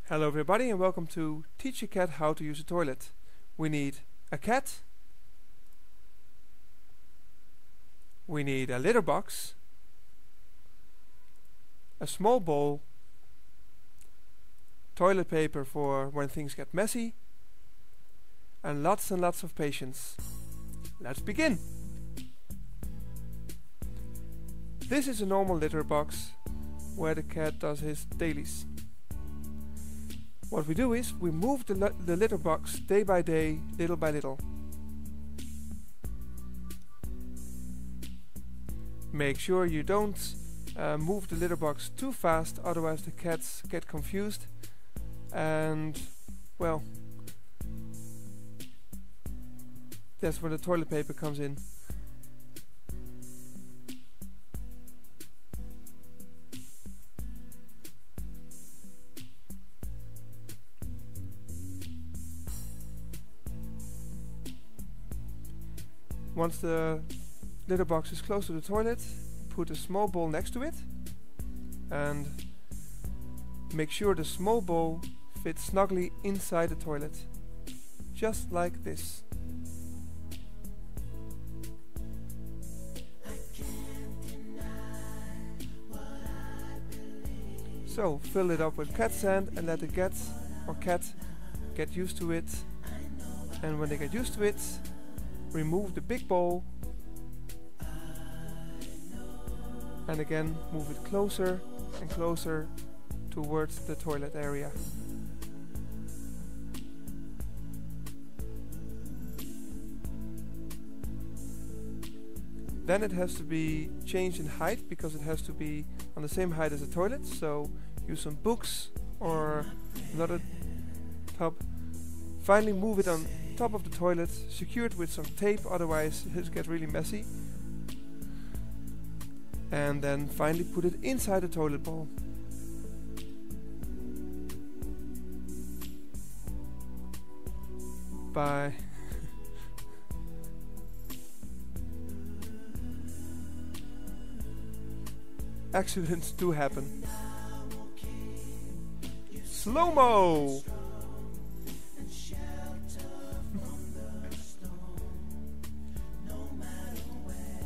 Hello everybody and welcome to Teach a Cat How to Use a Toilet. We need a cat, we need a litter box, a small bowl, toilet paper for when things get messy, and lots of patience. Let's begin! This is a normal litter box where the cat does his dailies. What we do is we move the litter box day by day, little by little. Make sure you don't move the litter box too fast, otherwise the cats get confused and, well, that's where the toilet paper comes in. Once the litter box is close to the toilet, put a small bowl next to it and make sure the small bowl fits snugly inside the toilet, just like this. So fill it up with cat sand and let the cat get used to it, and when they get used to it, remove the big bowl and again move it closer and closer towards the toilet area. Then it has to be changed in height because it has to be on the same height as the toilet, so use some books or another tub. Finally move it on top of the toilet, secure it with some tape, otherwise it will get really messy. And then finally put it inside the toilet bowl. By accidents do happen. Slow-mo!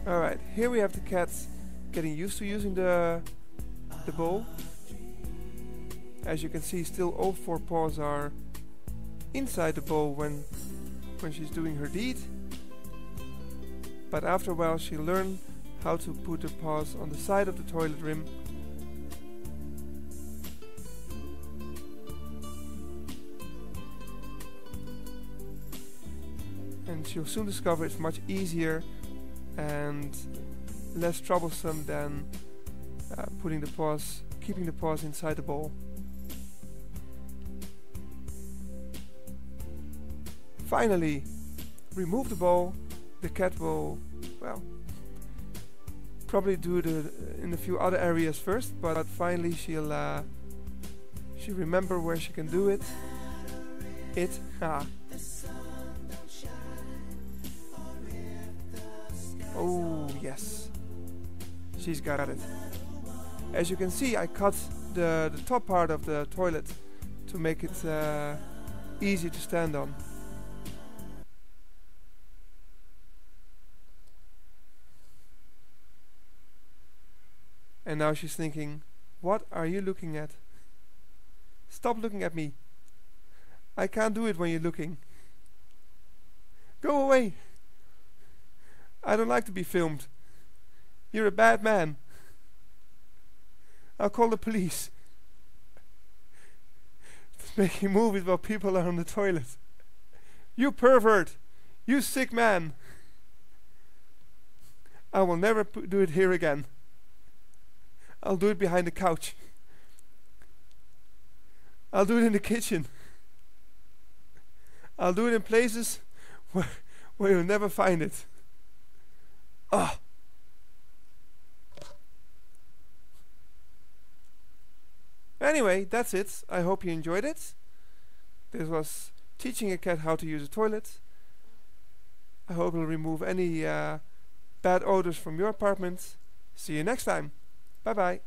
Alright, here we have the cat getting used to using the bowl. As you can see, still all four paws are inside the bowl when she's doing her deed. But after a while she'll learn how to put the paws on the side of the toilet rim. And she'll soon discover it's much easier and less troublesome than keeping the paws inside the bowl. Finally, remove the bowl. The cat will, well, probably do it in a few other areas first, but finally she'll remember where she can do it. Oh yes, she's got it. As you can see, I cut the top part of the toilet to make it easy to stand on. And now she's thinking, what are you looking at? Stop looking at me. I can't do it when you're looking. Go away. I don't like to be filmed. You're a bad man. I'll call the police. Making movies while people are on the toilet. You pervert! You sick man! I will never do it here again. I'll do it behind the couch. I'll do it in the kitchen. I'll do it in places where you'll never find it. Ah. Anyway, that's it. I hope you enjoyed it. This was teaching a cat how to use a toilet. I hope it'll remove any bad odors from your apartment. See you next time. Bye bye.